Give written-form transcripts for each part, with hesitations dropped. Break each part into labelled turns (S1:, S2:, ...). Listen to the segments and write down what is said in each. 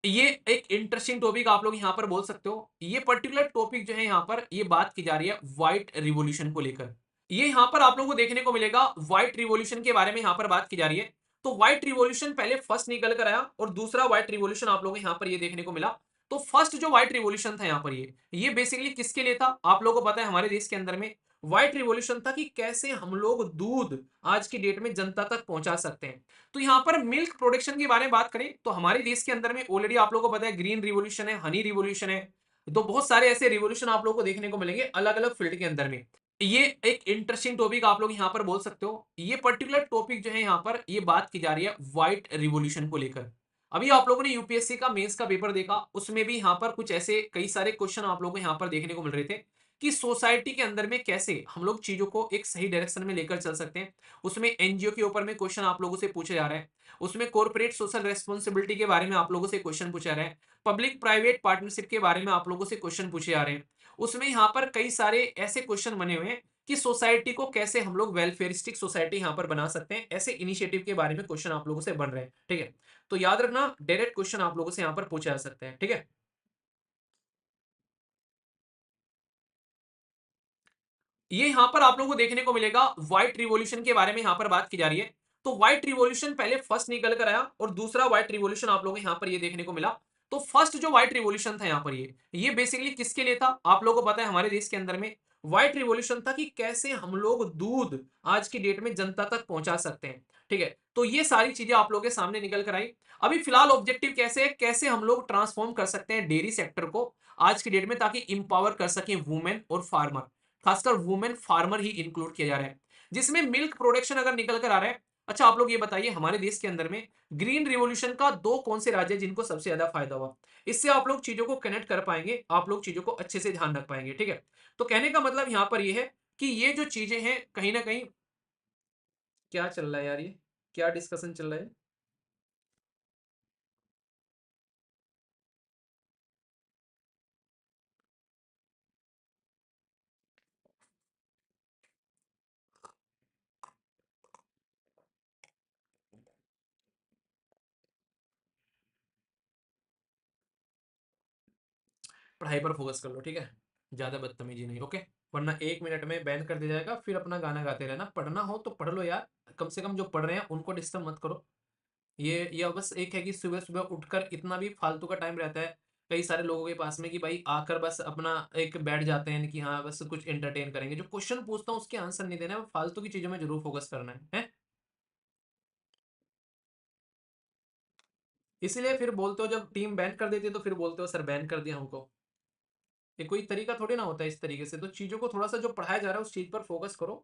S1: ये एक interesting topic आप लोग यहाँ पर बोल सकते हो। ये पर्टिकुलर टॉपिक जो है यहाँ पर ये बात की जा रही है व्हाइट रिवॉल्यूशन को लेकर। ये यहाँ पर आप लोगों को देखने को मिलेगा व्हाइट रिवॉल्यूशन के बारे में यहाँ पर बात की जा रही है। तो व्हाइट रिवॉल्यूशन पहले फर्स्ट निकल कर आया और दूसरा व्हाइट रिवॉल्यूशन आप लोगों को यहाँ पर ये देखने को मिला। तो फर्स्ट जो व्हाइट रिवॉल्यूशन था यहाँ पर ये बेसिकली किसके लिए था आप लोगों को पता है। हमारे देश के अंदर में व्हाइट रिवॉल्यूशन था कि कैसे हम लोग दूध आज की डेट में जनता तक पहुंचा सकते हैं। तो यहाँ पर मिल्क प्रोडक्शन के बारे में बात करें तो हमारे देश के अंदर में ऑलरेडी आप लोगों को पता है ग्रीन रिवॉल्यूशन है, हनी रिवॉल्यूशन है। तो बहुत सारे ऐसे रिवॉल्यूशन आप लोगों को देखने को मिलेंगे अलग अलग फील्ड के अंदर में। ये एक इंटरेस्टिंग टॉपिक आप लोग यहाँ पर बोल सकते हो। ये पर्टिकुलर टॉपिक जो है यहाँ पर ये बात की जा रही है व्हाइट रिवॉल्यूशन को लेकर। अभी आप लोगों ने यूपीएससी का मेंस का पेपर देखा, उसमें भी यहाँ पर कुछ ऐसे कई सारे क्वेश्चन आप लोगों को यहाँ पर देखने को मिल रहे थे कि सोसाइटी के अंदर में कैसे हम लोग चीजों को एक सही डायरेक्शन में लेकर चल सकते हैं। उसमें एनजीओ के ऊपर में क्वेश्चन आप लोगों से पूछे जा रहे हैं। उसमें कॉर्पोरेट सोशल रेस्पॉन्सिबिलिटी के बारे में आप लोगों से क्वेश्चन पूछे जा रहे हैं। पब्लिक प्राइवेट पार्टनरशिप के बारे में आप लोगों से क्वेश्चन पूछे जा रहे हैं। उसमें यहाँ पर कई सारे ऐसे क्वेश्चन बने हुए हैं कि सोसाइटी को कैसे हम लोग वेलफेयरिस्टिक सोसाइटी यहाँ पर बना सकते हैं। ऐसे इनिशिएटिव के बारे में क्वेश्चन आप लोगों से बन रहे हैं, ठीक है। तो याद रखना डायरेक्ट क्वेश्चन आप लोगों से यहाँ पर पूछे जा सकते हैं, ठीक है। ये यहाँ पर आप लोगों को देखने को मिलेगा व्हाइट रिवॉल्यूशन के बारे में यहाँ पर बात की जा रही है। तो व्हाइट रिवॉल्यूशन पहले फर्स्ट निकल कर आया और दूसरा व्हाइट रिवॉल्यूशन आप लोगों को यहाँ पर ये देखने को मिला। तो फर्स्ट जो व्हाइट रिवॉल्यूशन था यहाँ पर ये बेसिकली किसके लिए था आप लोगों को पता है। हमारे देश के अंदर में व्हाइट रिवॉल्यूशन था कि कैसे हम लोग दूध आज की डेट में जनता तक पहुंचा सकते हैं, ठीक है। तो ये सारी चीजें आप लोगों के सामने निकल कर आई। अभी फिलहाल ऑब्जेक्टिव कैसे है, कैसे हम लोग ट्रांसफॉर्म कर सकते हैं डेयरी सेक्टर को आज की डेट में ताकि इंपावर कर सके वुमेन और फार्मर। खासकर वुमेन फार्मर ही इंक्लूड किया जा रहा है जिसमें मिल्क प्रोडक्शन अगर निकल कर आ रहा है। अच्छा आप लोग ये बताइए हमारे देश के अंदर में ग्रीन रिवॉल्यूशन का दो कौन से राज्य जिनको सबसे ज्यादा फायदा हुआ। इससे आप लोग चीजों को कनेक्ट कर पाएंगे, आप लोग चीजों को अच्छे से ध्यान रख पाएंगे, ठीक है। तो कहने का मतलब यहां पर ये है कि ये जो चीजें हैं कहीं ना कहीं क्या चल रहा है यार, ये क्या डिस्कशन चल रहा है। पढ़ाई पर फोकस कर लो, ठीक है। ज्यादा बदतमीजी नहीं, ओके। वरना 1 मिनट में बैन कर दिया जाएगा, फिर अपना गाना गाते रहना। पढ़ना हो तो पढ़ लो यार, कम से कम जो पढ़ रहे हैं उनको डिस्टर्ब मत करो। ये या बस एक है कि सुबह सुबह उठकर इतना भी फालतू का टाइम रहता है कई सारे लोगों के पास में कि भाई आकर बस अपना एक बैठ जाते हैं कि हाँ बस कुछ एंटरटेन करेंगे। जो क्वेश्चन पूछता हूँ उसके आंसर नहीं देना है, फालतू की चीजों में जरूर फोकस करना है? इसीलिए फिर बोलते हो जब टीम बैन कर देती है तो फिर बोलते हो सर बैन कर दिया हमको। ये कोई तरीका थोड़ी ना होता है इस तरीके से। तो चीजों को थोड़ा सा जो पढ़ाया जा रहा है उस चीज पर फोकस करो।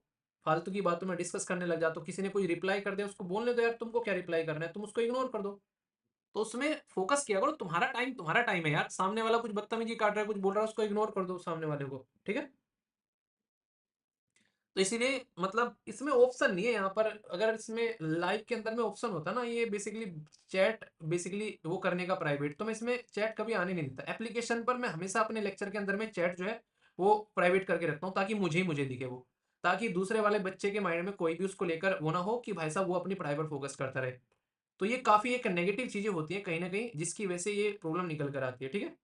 S1: फालतू की बातों में डिस्कस करने लग जाते हो। किसी ने कोई रिप्लाई कर दिया उसको बोलने दो यार, तुमको क्या रिप्लाई करना है, तुम उसको इग्नोर कर दो। तो उसमें फोकस किया करो। तुम्हारा टाइम है यार। सामने वाला कुछ बदतमीजी काट रहा है, कुछ बोल रहा है, उसको इग्नोर कर दो सामने वाले को, ठीक है। तो इसीलिए मतलब इसमें ऑप्शन नहीं है यहाँ पर। अगर इसमें लाइव के अंदर में ऑप्शन होता ना, ये बेसिकली चैट बेसिकली वो करने का प्राइवेट, तो मैं इसमें चैट कभी आने नहीं देता एप्लीकेशन पर। मैं हमेशा अपने लेक्चर के अंदर में चैट जो है वो प्राइवेट करके रखता हूँ ताकि मुझे ही मुझे दिखे वो, ताकि दूसरे वाले बच्चे के माइंड में कोई भी उसको लेकर वो ना हो कि भाई साहब वो अपनी पढ़ाई पर फोकस करता रहे। तो ये काफी एक नेगेटिव चीजें होती है कहीं ना कहीं जिसकी वजह से ये प्रॉब्लम निकल कर आती है, ठीक है।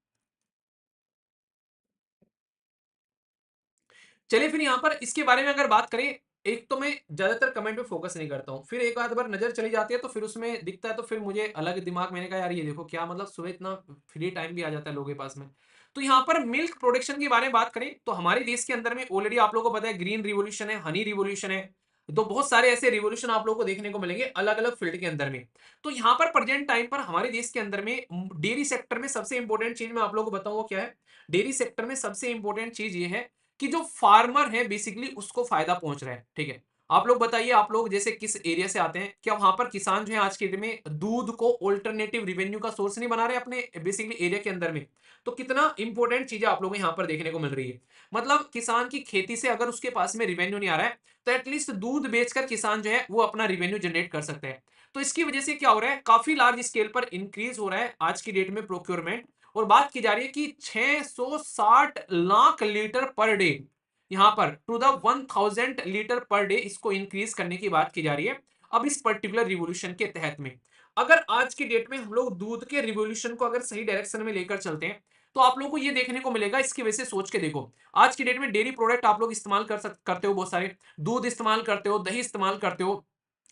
S1: चलिए फिर यहाँ पर इसके बारे में अगर बात करें, एक तो मैं ज्यादातर कमेंट पे फोकस नहीं करता हूँ, फिर एक आध बार नजर चली जाती है तो फिर उसमें दिखता है तो फिर मुझे अलग दिमाग, मैंने कहा यार ये देखो क्या मतलब सुबह इतना फ्री टाइम भी आ जाता है लोगों के पास में। तो यहाँ पर मिल्क प्रोडक्शन के बारे में बात करें तो हमारे देश के अंदर में ऑलरेडी आप लोगों को पता है ग्रीन रिवोल्यूशन है, हनी रिवोल्यूशन है। तो बहुत सारे ऐसे रिवोल्यूशन आप लोगों को देखने को मिलेंगे अलग अलग फील्ड के अंदर में। तो यहाँ पर प्रेजेंट टाइम पर हमारे देश के अंदर में डेयरी सेक्टर में सबसे इंपॉर्टेंट चीज मैं आप लोगों को बताऊँ क्या है। डेयरी सेक्टर में सबसे इंपॉर्टेंट चीज ये है कि जो फार्मर है बेसिकली उसको फायदा पहुंच रहा है, ठीक है। आप लोग बताइए, आप लोग जैसे किस एरिया से आते हैं, क्या वहां पर किसान जो है आज के डेट में दूध को ऑल्टरनेटिव रिवेन्यू का सोर्स नहीं बना रहे अपने बेसिकली एरिया के अंदर में। तो कितना इंपॉर्टेंट चीज आप लोगों को यहाँ पर देखने को मिल रही है। मतलब किसान की खेती से अगर उसके पास में रिवेन्यू नहीं आ रहा है तो एटलीस्ट दूध बेचकर किसान जो है वो अपना रिवेन्यू जनरेट कर सकते हैं। तो इसकी वजह से क्या हो रहा है, काफी लार्ज स्केल पर इंक्रीज हो रहा है आज की डेट में प्रोक्योरमेंट। और बात की जा रही है कि 660 लाख लीटर पर डे, यहां पर to the 1000 litre per day इसको इंक्रीज करने की बात की जा रही है अब इस पर्टिकुलर रिवोल्यूशन के तहत में। अगर आज की डेट में हम लोग दूध के रिवॉल्यूशन को अगर सही डायरेक्शन में लेकर चलते हैं, तो आप लोगों को ये देखने को मिलेगा, इसकी वजह से सोच के देखो। आज की डेट में डेयरी प्रोडक्ट आप लोग इस्तेमाल करते हो बहुत सारे, दूध इस्तेमाल करते हो, दही इस्तेमाल करते हो,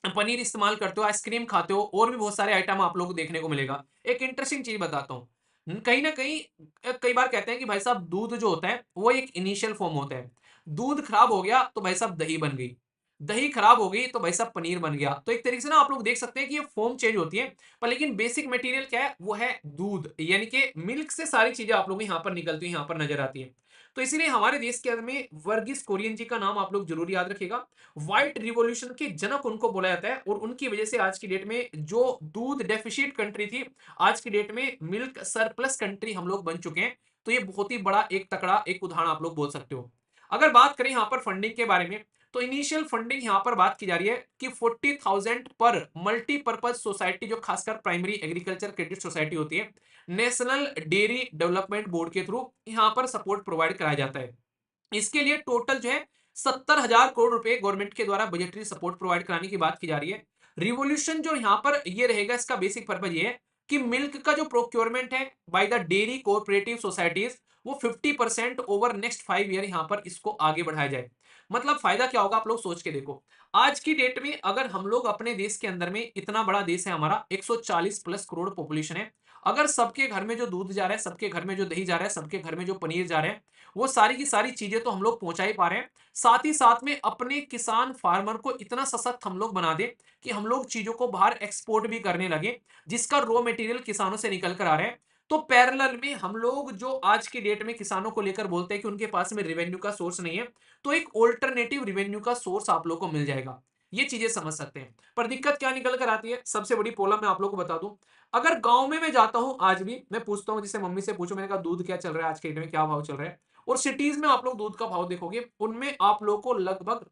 S1: पनीर इस्तेमाल करते हो, आइसक्रीम खाते हो, और भी बहुत सारे आइटम आप लोगों को देखने को मिलेगा। एक इंटरेस्टिंग चीज बताता हूँ। कहीं ना कहीं कई बार कहते हैं कि भाई साहब दूध जो होता है वो एक इनिशियल फॉर्म होता है। दूध खराब हो गया तो भाई साहब दही बन गई, दही खराब हो गई तो भाई साहब पनीर बन गया। तो एक तरीके से ना आप लोग देख सकते हैं कि ये फॉर्म चेंज होती है, पर लेकिन बेसिक मटेरियल क्या है, वो है दूध, यानी कि मिल्क से सारी चीजें आप लोगों को यहाँ पर निकलती है, यहाँ पर नजर आती है। तो इसीलिए हमारे देश के अंदर में वर्गीस कुरियन जी का नाम आप लोग जरूर याद रखिएगा। व्हाइट रिवॉल्यूशन के जनक उनको बोला जाता है, और उनकी वजह से आज की डेट में जो दूध डेफिशिएट कंट्री थी, आज की डेट में मिल्क सरप्लस कंट्री हम लोग बन चुके हैं। तो ये बहुत ही बड़ा एक तकड़ा एक उदाहरण आप लोग बोल सकते हो। अगर बात करें यहाँ पर फंडिंग के बारे में, तो इनिशियल फंडिंग यहाँ पर बात की जा रही है कि 40,000 पर मल्टीपर्पज सोसाइटी, जो खासकर प्राइमरी एग्रीकल्चर क्रेडिट सोसाइटी होती है, नेशनल डेयरी डेवलपमेंट बोर्ड के थ्रू यहाँ पर सपोर्ट प्रोवाइड कराया जाता है। इसके लिए टोटल जो है 70,000 करोड़ रुपए गवर्नमेंट के द्वारा बजटरी सपोर्ट प्रोवाइड कराने की बात की जा रही है। रिवोल्यूशन जो यहाँ पर ये रहेगा, इसका बेसिक पर्पज ये है कि मिल्क का जो प्रोक्योरमेंट है by the dairy cooperative societies, वो 50% ओवर नेक्स्ट 5 ईयर यहाँ पर इसको आगे बढ़ाया जाए। मतलब फायदा क्या होगा, आप लोग सोच के देखो। आज की डेट में अगर हम लोग अपने देश के अंदर में, इतना बड़ा देश है हमारा, 140 प्लस करोड़ पॉपुलेशन है, अगर सबके घर में जो दूध जा रहा है, सबके घर में जो दही जा रहा है, सबके घर में जो पनीर जा रहा है, वो सारी की सारी चीजें तो हम लोग पहुंचा ही पा रहे हैं, साथ ही साथ में अपने किसान फार्मर को इतना सशक्त हम लोग बना दे कि हम लोग चीजों को बाहर एक्सपोर्ट भी करने लगे, जिसका रॉ मटेरियल किसानों से निकल कर आ रहा है। तो पैरेलल में हम लोग जो आज की डेट में किसानों को लेकर बोलते हैं कि उनके पास में रेवेन्यू का सोर्स नहीं है, तो एक ऑल्टरनेटिव रेवेन्यू का सोर्स आप लोग को मिल जाएगा। ये चीजें समझ सकते हैं। पर दिक्कत क्या निकल कर आती है, सबसे बड़ी प्रॉब्लम मैं आप लोग को बता दूं। अगर गांव में मैं जाता हूं, आज भी मैं पूछता हूं, जिसे मम्मी से पूछो, मैंने कहा दूध क्या चल रहा है आज के डेट में, क्या भाव चल रहा है, और सिटीज में आप लोग दूध का भाव देखोगे, उनमें आप लोग को लगभग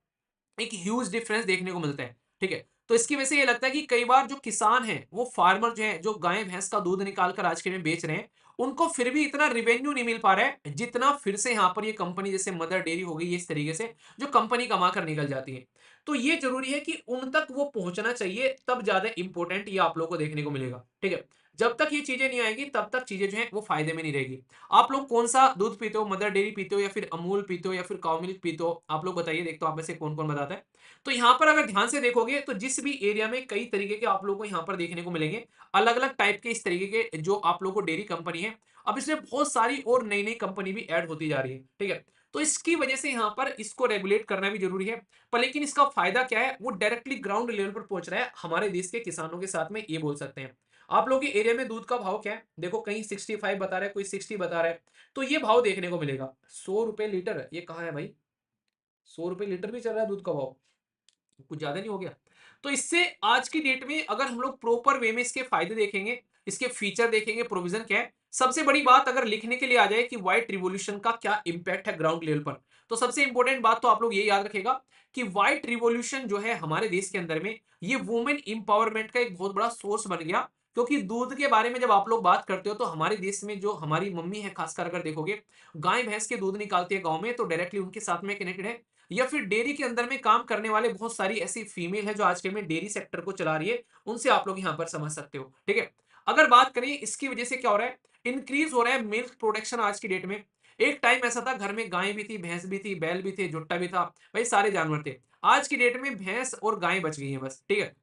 S1: एक ह्यूज डिफरेंस देखने को मिलता है। ठीक है, तो इसकी वजह से ये लगता है कि कई बार जो किसान है, वो फार्मर जो है, जो गाय भैंस का दूध निकाल कर आज के दिन बेच रहे हैं, उनको फिर भी इतना रिवेन्यू नहीं मिल पा रहा है जितना फिर से यहाँ पर ये कंपनी जैसे मदर डेयरी हो गई, इस तरीके से जो कंपनी कमा कर निकल जाती है। तो ये जरूरी है कि उन तक वो पहुंचना चाहिए, तब ज्यादा इंपॉर्टेंट ये आप लोग को देखने को मिलेगा। ठीक है, जब तक ये चीजें नहीं आएगी तब तक चीजें जो है वो फायदे में नहीं रहेगी। आप लोग कौन सा दूध पीते हो, मदर डेयरी पीते हो, या फिर अमूल पीते हो, या फिर काउ मिल्क पीते हो, आप लोग बताइए, देखते हो आप में से कौन कौन बताता है। तो यहाँ पर अगर ध्यान से देखोगे, तो जिस भी एरिया में कई तरीके के आप लोगों को यहाँ पर देखने को मिलेंगे, अलग अलग टाइप के इस तरीके के जो आप लोगों को डेयरी कंपनी है। अब इसमें बहुत सारी और नई नई कंपनी भी ऐड होती जा रही है। ठीक है, तो इसकी वजह से यहाँ पर इसको रेगुलेट करना भी जरूरी है। पर लेकिन इसका फायदा क्या है, वो डायरेक्टली ग्राउंड लेवल पर पहुंच रहा है हमारे देश के किसानों के साथ में, ये बोल सकते हैं। आप लोगों के एरिया में दूध का भाव क्या है, देखो, कहीं 65 बता रहा है, कोई 60 बता रहा है, तो ये भाव देखने को मिलेगा। 100 रुपए लीटर, ये कहाँ है भाई, 100 रुपए लीटर भी चल रहा है दूध का भाव, कुछ ज्यादा नहीं हो गया। तो इससे आज की डेट में अगर हम लोग प्रॉपर वे में इसके फायदे देखेंगे, इसके फीचर देखेंगे, प्रोविजन क्या है, सबसे बड़ी बात अगर लिखने के लिए आ जाए कि व्हाइट रिवॉल्यूशन का क्या इंपैक्ट है ग्राउंड लेवल पर, तो सबसे इंपॉर्टेंट बात तो आप लोग ये याद रखेगा कि व्हाइट रिवॉल्यूशन जो है हमारे देश के अंदर में, ये वुमेन इंपावरमेंट का एक बहुत बड़ा सोर्स बन गया। क्योंकि दूध के बारे में जब आप लोग बात करते हो, तो हमारे देश में जो हमारी मम्मी है, खासकर अगर देखोगे, गाय भैंस के दूध निकालती है गांव में, तो डायरेक्टली उनके साथ में कनेक्टेड है। या फिर डेयरी के अंदर में काम करने वाले बहुत सारी ऐसी फीमेल है जो आज के में डेयरी सेक्टर को चला रही है, उनसे आप लोग यहाँ पर समझ सकते हो। ठीक है, अगर बात करें इसकी वजह से क्या हो रहा है, इंक्रीज हो रहा है मिल्क प्रोडक्शन आज की डेट में। एक टाइम ऐसा था, घर में गाय भी थी, भैंस भी थी, बैल भी थे, जुट्टा भी था, भाई सारे जानवर थे। आज की डेट में भैंस और गाय बच गई है बस। ठीक है,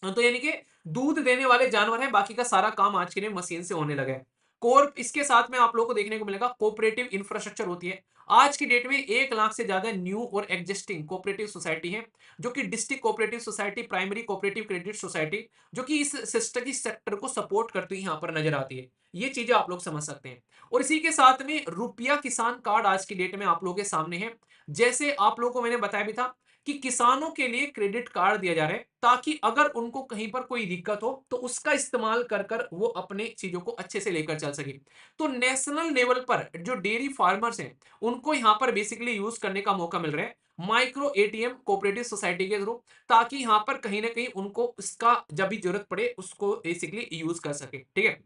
S1: तो यानी कि दूध देने वाले जानवर हैं, बाकी का सारा काम आज के लिए मशीन से होने लगा है। कोर इसके साथ में आप लोगों को देखने को मिलेगा कोऑपरेटिव इंफ्रास्ट्रक्चर होती है। आज की डेट में 1 लाख से ज्यादा न्यू और एग्जिस्टिंग कोऑपरेटिव सोसाइटी है, जो कि district cooperative society, primary cooperative credit society, जो कि इस सिस्टम की सेक्टर को सपोर्ट करती हुई यहाँ पर नजर आती है। ये चीजें आप लोग समझ सकते हैं। और इसी के साथ में रुपया किसान कार्ड आज की डेट में आप लोगों के सामने है। जैसे आप लोगों को मैंने बताया भी था कि किसानों के लिए क्रेडिट कार्ड दिया जा रहा है, ताकि अगर उनको कहीं पर कोई दिक्कत हो तो उसका इस्तेमाल कर कर वो अपने चीजों को अच्छे से लेकर चल सके। तो नेशनल लेवल पर जो डेयरी फार्मर्स हैं, उनको यहां पर बेसिकली यूज करने का मौका मिल रहा है माइक्रो एटीएम कोऑपरेटिव सोसाइटी के थ्रू, ताकि यहां पर कहीं ना कहीं उनको इसका जब भी जरूरत पड़े उसको बेसिकली यूज कर सके। ठीक है,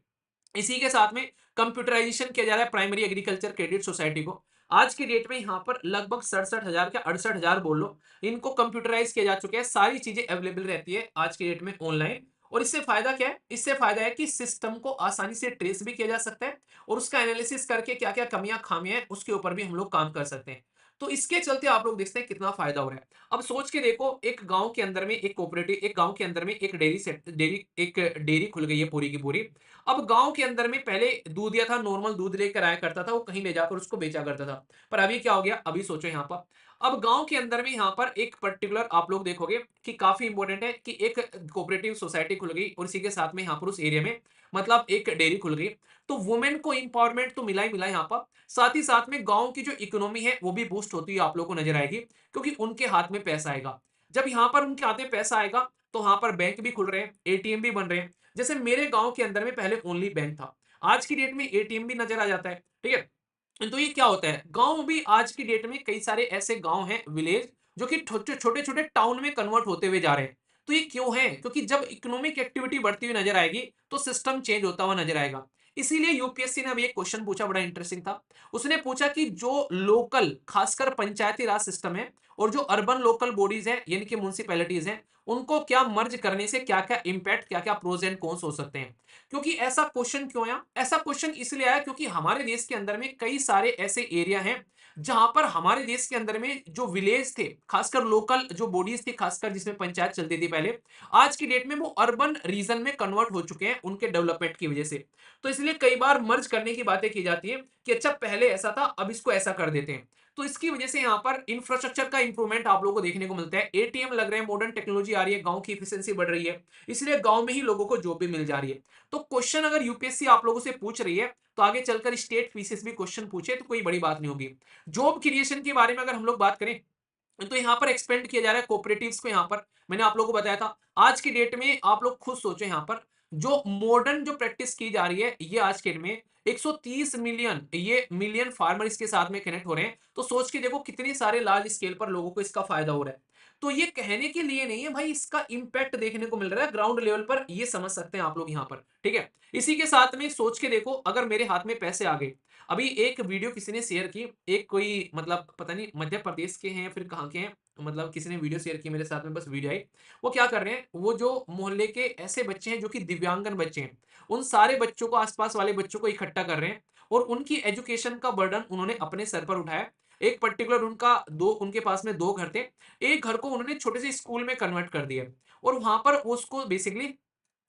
S1: इसी के साथ में कंप्यूटराइजेशन किया जा रहा है प्राइमरी एग्रीकल्चर क्रेडिट सोसाइटी को। आज की डेट में यहाँ पर लगभग 67,000 या 68,000 बोल लो, इनको कंप्यूटराइज किया जा चुका है, सारी चीजें अवेलेबल रहती है आज की डेट में ऑनलाइन। और इससे फायदा क्या है? इससे फायदा है कि सिस्टम को आसानी से ट्रेस भी किया जा सकता है और उसका एनालिसिस करके क्या-क्या कमियां खामियां हैं उसके ऊपर भी हम लोग काम कर सकते हैं। तो इसके चलते आप लोग देखते हैं कितना फायदा हो रहा है। अब सोच के देखो, एक गांव के अंदर में एक कोऑपरेटिव, एक गांव के अंदर में एक डेयरी खुल गई है पूरी की पूरी। अब गांव के अंदर में पहले दूध या था, नॉर्मल दूध लेकर आया करता था, वो कहीं ले जाकर उसको बेचा करता था। पर अभी क्या हो गया, अभी सोचो यहाँ पर, अब गांव के अंदर में यहाँ पर एक पर्टिकुलर आप लोग देखोगे कि काफी इंपॉर्टेंट है कि एक कोऑपरेटिव सोसाइटी खुल गई और इसी के साथ में यहाँ पर उस एरिया में मतलब एक डेयरी खुल गई। तो वुमेन को इंपावरमेंट तो मिला ही मिला यहाँ पर, साथ ही साथ में गांव की जो इकोनॉमी है वो भी बूस्ट होती है आप लोगों को नजर आएगी, क्योंकि उनके हाथ में पैसा आएगा। जब यहाँ पर उनके हाथ में पैसा आएगा तो यहाँ पर बैंक भी खुल रहे हैं, एटीएम भी बन रहे हैं। जैसे मेरे गांव के अंदर में पहले ओनली बैंक था, आज की डेट में एटीएम भी नजर आ जाता है, ठीक है। तो ये क्या होता है, गांव भी आज की डेट में कई सारे ऐसे गांव हैं, विलेज, जो कि छोटे छोटे टाउन में कन्वर्ट होते हुए जा रहे हैं। तो ये क्यों है? क्योंकि जब इकोनॉमिक एक्टिविटी बढ़ती हुई नजर आएगी तो सिस्टम चेंज होता हुआ नजर आएगा। इसीलिए यूपीएससी ने अभी एक क्वेश्चन पूछा, बड़ा इंटरेस्टिंग था। उसने पूछा कि जो लोकल खासकर पंचायती राज सिस्टम है और जो अर्बन लोकल बॉडीज हैं यानी कि म्युनिसिपैलिटीज हैं, उनको क्या मर्ज करने से क्या क्या इंपैक्ट, क्या क्या प्रोज एंड कॉन्स हो सकते हैं। क्योंकि ऐसा क्वेश्चन क्यों आया? ऐसा क्वेश्चन इसलिए आया क्योंकि हमारे देश के अंदर में कई सारे ऐसे एरिया हैं जहां पर हमारे देश के अंदर में जो विलेज थे, खासकर लोकल जो बॉडीज थी, खासकर जिसमें पंचायत चलती थी पहले, आज की डेट में वो अर्बन रीजन में कन्वर्ट हो चुके हैं उनके डेवलपमेंट की वजह से। तो इसलिए कई बार मर्ज करने की बातें की जाती है कि अच्छा पहले ऐसा था, अब इसको ऐसा कर देते हैं। तो इसकी वजह से यहाँ पर इंफ्रास्ट्रक्चर का इंप्रूवमेंट आप लोगों को देखने को मिलता है, एटीएम लग रहे हैं, मॉडर्न टेक्नोलॉजी आ रही है, गांव की एफिशिएंसी बढ़ रही है, इसलिए गांव में ही लोगों को जॉब भी मिल जा रही है। तो क्वेश्चन अगर यूपीएससी आप लोगों से पूछ रही है तो आगे चलकर स्टेट पीसीएस भी क्वेश्चन पूछे तो कोई बड़ी बात नहीं होगी। जॉब क्रिएशन के बारे में अगर हम लोग बात करें तो यहाँ पर एक्सपेंड किया जा रहा है कोऑपरेटिव्स को। यहाँ पर मैंने आप लोगों को बताया था, आज की डेट में आप लोग खुद सोचो, यहाँ पर जो मॉडर्न जो प्रैक्टिस की जा रही है ये आज के डेट में 130 मिलियन, ये मिलियन फार्मर इसके साथ में कनेक्ट हो रहे हैं। तो सोच के देखो कितने सारे लार्ज स्केल पर लोगों को इसका फायदा हो रहा है। तो ये कहने के लिए नहीं है भाई, इसका इंपैक्ट देखने को मिल रहा है ग्राउंड लेवल पर, ये समझ सकते हैं आप लोग यहाँ पर, ठीक है। इसी के साथ में सोच के देखो, अगर मेरे हाथ में पैसे आ गए, अभी एक वीडियो किसी ने शेयर की, एक कोई मतलब पता नहीं मध्य प्रदेश के हैं या फिर कहाँ के हैं, मतलब किसी ने वीडियो शेयर की मेरे साथ में, बस वीडियो आई। वो क्या कर रहे हैं, वो जो मोहल्ले के ऐसे बच्चे हैं जो कि दिव्यांगन बच्चे हैं, उन सारे बच्चों को, आसपास वाले बच्चों को इकट्ठा कर रहे हैं और उनकी एजुकेशन का बर्डन उन्होंने अपने सर पर उठाया। एक पर्टिकुलर उनका दो, उनके पास में दो घर थे, एक घर को उन्होंने छोटे से स्कूल में कन्वर्ट कर दिया और वहां पर उसको बेसिकली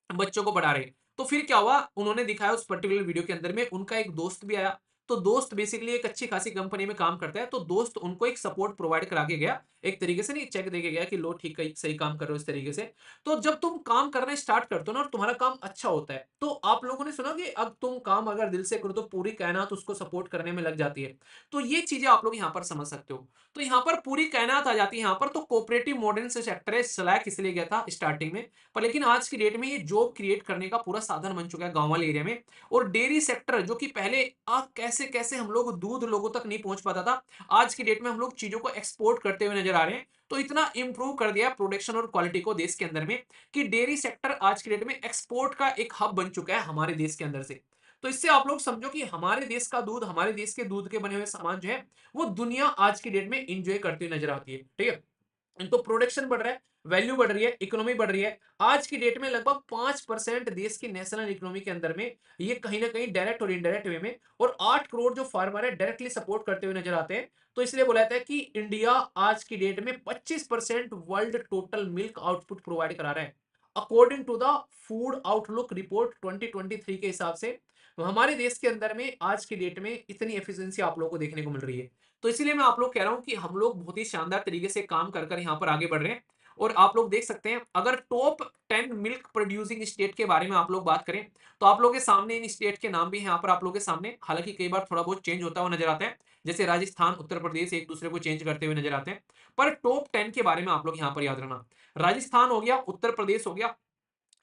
S1: बच्चों को पढ़ा रहे। तो फिर क्या हुआ, उन्होंने दिखाया उस पर्टिकुलर वीडियो के अंदर में, उनका एक दोस्त भी आया। तो दोस्त बेसिकली एक अच्छी खासी कंपनी में काम करता है, तो दोस्त उनको एक सपोर्ट प्रोवाइड करा के गया, एक तरीके से नहीं, चेक दे के गया कि लो ठीक है, सही काम कर रहे हो इस तरीके से। तो जब तुम काम करना स्टार्ट करते हो ना और तुम्हारा काम अच्छा होता है, तो आप लोगों ने सुना कि अब तुम काम अगर दिल से करो तो पूरी कायनात उसको सपोर्ट करने में लग जाती है। तो ये चीजें आप लोग यहाँ पर समझ सकते हो। तो यहाँ पर पूरी कायनात आ जाती है यहाँ पर। तो कोऑपरेटिव मॉडर्न से सेक्टर है, सलाह इसलिए गया था स्टार्टिंग में, पर लेकिन आज की डेट में ये जॉब क्रिएट करने का पूरा साधन बन चुका है गांव वाले एरिया में। और डेयरी सेक्टर जो कि पहले कैसे कैसे हम लोग दूध लोगों तक नहीं पहुंच पाता था, आज की डेट में हम लोग चीजों को एक्सपोर्ट करते हुए नजर आ रहे हैं। तो इतना इंप्रूव कर दिया प्रोडक्शन और क्वालिटी को देश के अंदर में कि डेयरी सेक्टर आज की डेट में एक्सपोर्ट का एक हब बन चुका है हमारे देश के अंदर से। तो इससे आप लोग समझो कि हमारे देश का दूध, हमारे देश के दूध के बने हुए सामान जो है वो दुनिया आज की डेट में इंजॉय करती हुई नजर आती है, ठीक है। तो प्रोडक्शन बढ़ रहा है, वैल्यू बढ़ रही है, इकोनॉमी बढ़ रही है। आज की डेट में लगभग 5% देश की नेशनल इकोनॉमी के अंदर में ये कहीं ना कहीं डायरेक्ट और इनडायरेक्ट वे में, और 8 करोड़ जो फार्मर है डायरेक्टली सपोर्ट करते हुए नजर आते हैं। तो इसलिए बोला जाता है कि इंडिया आज की डेट में 25% world total milk output provide करा रहा है, according to the food outlook report 2023 के हिसाब से। तो हमारे देश के अंदर में आज की डेट में इतनी एफिशिएंसी आप लोगों को देखने को मिल रही है। तो इसीलिए मैं आप लोग कह रहा हूं कि हम लोग बहुत ही शानदार तरीके से काम कर कर यहाँ पर आगे बढ़ रहे हैं। और आप लोग देख सकते हैं, अगर टॉप 10 मिल्क प्रोड्यूसिंग स्टेट के बारे में आप लोग बात करें तो आप लोगों के सामने इन स्टेट के नाम भी हैं यहाँ पर आप लोगों के सामने। हालांकि कई बार थोड़ा बहुत चेंज होता हुआ नजर आता है, जैसे राजस्थान, उत्तर प्रदेश एक दूसरे को चेंज करते हुए नजर आते हैं। पर टॉप 10 के बारे में आप लोग यहाँ पर याद रखना, राजस्थान हो गया, उत्तर प्रदेश हो गया,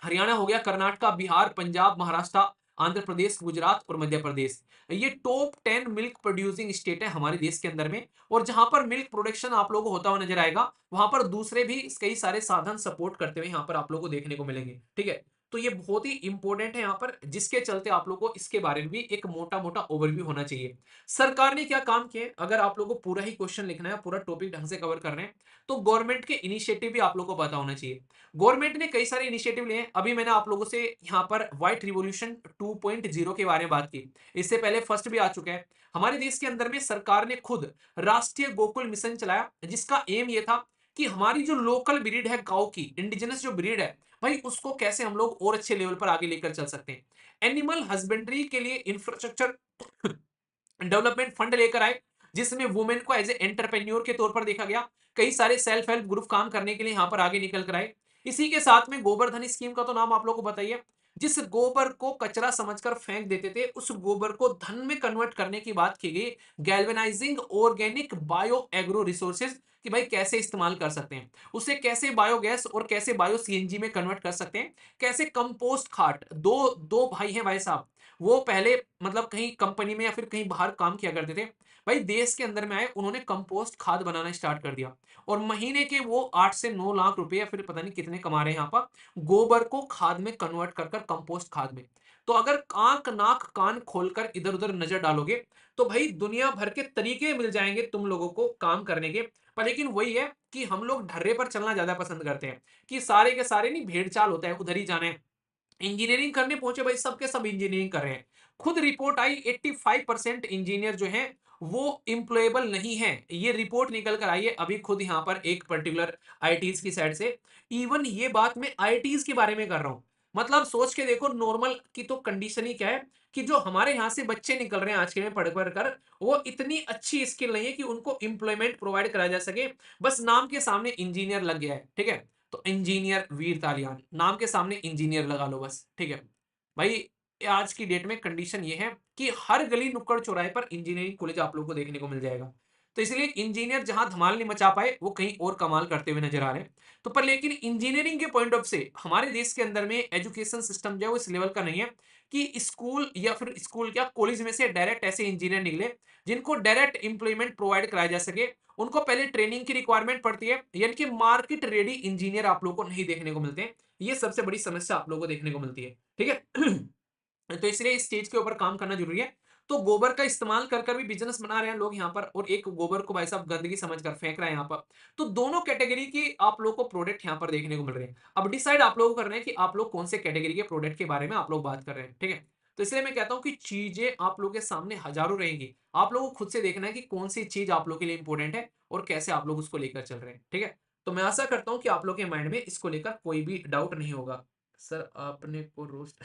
S1: हरियाणा हो गया, कर्नाटका, बिहार, पंजाब, महाराष्ट्र, आंध्र प्रदेश, गुजरात और मध्य प्रदेश। ये टॉप 10 मिल्क प्रोड्यूसिंग स्टेट है हमारे देश के अंदर में। और जहां पर मिल्क प्रोडक्शन आप लोगों को होता हुआ नजर आएगा, वहां पर दूसरे भी कई सारे साधन सपोर्ट करते हुए यहाँ पर आप लोगों को देखने को मिलेंगे, ठीक है। तो ये बहुत ही इंपॉर्टेंट है यहाँ पर, जिसके चलते आप लोगों को इसके बारे में भी एक मोटा-मोटा ओवरव्यू होना चाहिए। सरकार ने क्या काम किए, अगर आप लोगों को पूरा ही क्वेश्चन लिखना है, पूरा टॉपिक ढंग से कवर करना है, तो गवर्नमेंट के इनिशिएटिव भी आप लोगों को पता होना चाहिए। गवर्नमेंट ने कई सारे इनिशिएटिव लिए हैं। अभी मैंने आप लोगों से यहाँ पर व्हाइट रिवॉल्यूशन 2.0 के बारे में बात की। इससे पहले फर्स्ट भी आ चुका है। हमारे देश के अंदर में सरकार ने खुद राष्ट्रीय गोकुल मिशन चलाया, जिसका एम ये था कि हमारी जो लोकल ब्रीड है गाँव की, इंडिजिनस जो ब्रीड है, भाई उसको कैसे हम लोग और अच्छे लेवल पर आगे लेकर चल सकते हैं। एनिमल हस्बेंड्री के लिए इंफ्रास्ट्रक्चर डेवलपमेंट फंड लेकर आए, जिसमें वुमेन को एज ए एंटरप्रेन्योर के तौर पर देखा गया। कई सारे सेल्फ हेल्प ग्रुप काम करने के लिए यहाँ पर आगे निकल कर आए। इसी के साथ में गोबर धन स्कीम का तो नाम आप लोगों को बताइए। जिस गोबर को कचरा समझकर फेंक देते थे, उस गोबर को धन में कन्वर्ट करने की बात की गई। Galvanising organic bio agro resources, कि भाई कैसे इस्तेमाल कर सकते हैं उसे, कैसे बायोगैस और कैसे बायो सीएनजी में कन्वर्ट कर सकते हैं, कैसे कंपोस्ट खाद। दो दो भाई हैं भाई साहब, वो पहले मतलब कहीं कंपनी में या फिर कहीं बाहर काम किया करते थे। भाई देश के अंदर में आए, उन्होंने कंपोस्ट खाद बनाना स्टार्ट कर दिया, और महीने के वो 8 से 9 लाख रुपए या फिर पता नहीं कितने कमा रहे हैं यहाँ पर, गोबर को खाद में कन्वर्ट कर कर कंपोस्ट खाद में। तो अगर आंख नाक कान खोलकर इधर उधर नजर डालोगे, तो भाई दुनिया भर के तरीके मिल जाएंगे तुम लोगों को काम करने के। पर लेकिन वही है कि हम लोग ढर्रे पर चलना ज्यादा पसंद करते हैं, कि सारे के सारे नहीं भेड़ चाल होता है, उधर ही जाना है। इंजीनियरिंग करने पहुंचे भाई, सबके सब इंजीनियरिंग कर रहे हैं। खुद रिपोर्ट आई 85% इंजीनियर जो हैं वो एम्प्लॉयबल नहीं है। ये रिपोर्ट निकल कर आई है अभी खुद यहाँ पर एक पर्टिकुलर आईटीज की साइड से। इवन ये बात मैं आईटीज के बारे में कर रहा हूँ। मतलब सोच के देखो, नॉर्मल की तो कंडीशन ही क्या है कि जो हमारे यहाँ से बच्चे निकल रहे हैं आज के में पढ़ पढ़ कर, वो इतनी अच्छी स्किल नहीं है कि उनको एम्प्लॉयमेंट प्रोवाइड कराया जा सके। बस नाम के सामने इंजीनियर लग गया है, ठीक है। तो इंजीनियर वीर तालियान, नाम के सामने इंजीनियर लगा लो बस, ठीक है। भाई आज की डेट में कंडीशन ये है कि हर गली नुक्कड़ चौराहे पर इंजीनियरिंग कॉलेज आप लोगों को देखने को मिल जाएगा। तो इसलिए इंजीनियर जहां धमाल नहीं मचा पाए, वो कहीं और कमाल करते हुए नजर आ रहे हैं। तो पर लेकिन इंजीनियरिंग के पॉइंट ऑफ से हमारे देश के अंदर में एजुकेशन सिस्टम जो है वो इस लेवल का नहीं है कि स्कूल या फिर स्कूल क्या कॉलेज में से डायरेक्ट ऐसे इंजीनियर निकले जिनको डायरेक्ट एम्प्लॉयमेंट प्रोवाइड कराया जा सके। उनको पहले ट्रेनिंग की रिक्वायरमेंट पड़ती है, यानी कि मार्केट रेडी इंजीनियर आप लोगों को नहीं देखने को मिलते हैं। ये सबसे बड़ी समस्या आप लोगों को देखने को मिलती है, ठीक है। तो इसलिए इस चीज के ऊपर काम करना जरूरी है। तो गोबर का इस्तेमाल कर कर भी बिजनेस बना रहे हैं लोग यहाँ पर, और एक गोबर को भाई साहब गंदगी समझ कर फेंक रहे हैं यहाँ पर। तो दोनों कैटेगरी की आप लोग को प्रोडक्ट यहाँ पर देखने को मिल रहे हैं। अब डिसाइड आप लोग कर रहे हैं कि आप लोग कौन से कैटेगरी के प्रोडक्ट के बारे में आप लोग बात कर रहे हैं, ठीक है। तो इसलिए मैं कहता हूँ कि चीजें आप लोग के सामने हजारों रहेंगी। आप लोगों को खुद से देखना है कि कौन सी चीज आप लोग के लिए इंपॉर्टेंट है और कैसे आप लोग उसको लेकर चल रहे हैं, ठीक है। तो मैं आशा करता हूँ कि आप लोग के माइंड में इसको लेकर कोई भी डाउट नहीं होगा। सर आपने को रोस्ट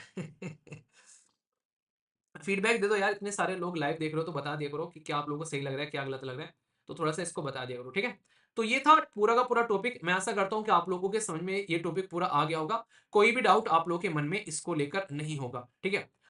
S1: फीडबैक दे दो यार, इतने सारे लोग लाइव देख रहे हो तो बता दिया करो कि क्या आप लोगों को सही लग रहा है, क्या गलत लग रहा है। तो थोड़ा सा इसको बता दिया करो, ठीक है। तो ये था पूरा का पूरा टॉपिक। मैं आशा करता हूँ कि आप लोगों के समझ में ये टॉपिक पूरा आ गया होगा। कोई भी डाउट आप लोगों के मन में इसको लेकर नहीं होगा, ठीक है।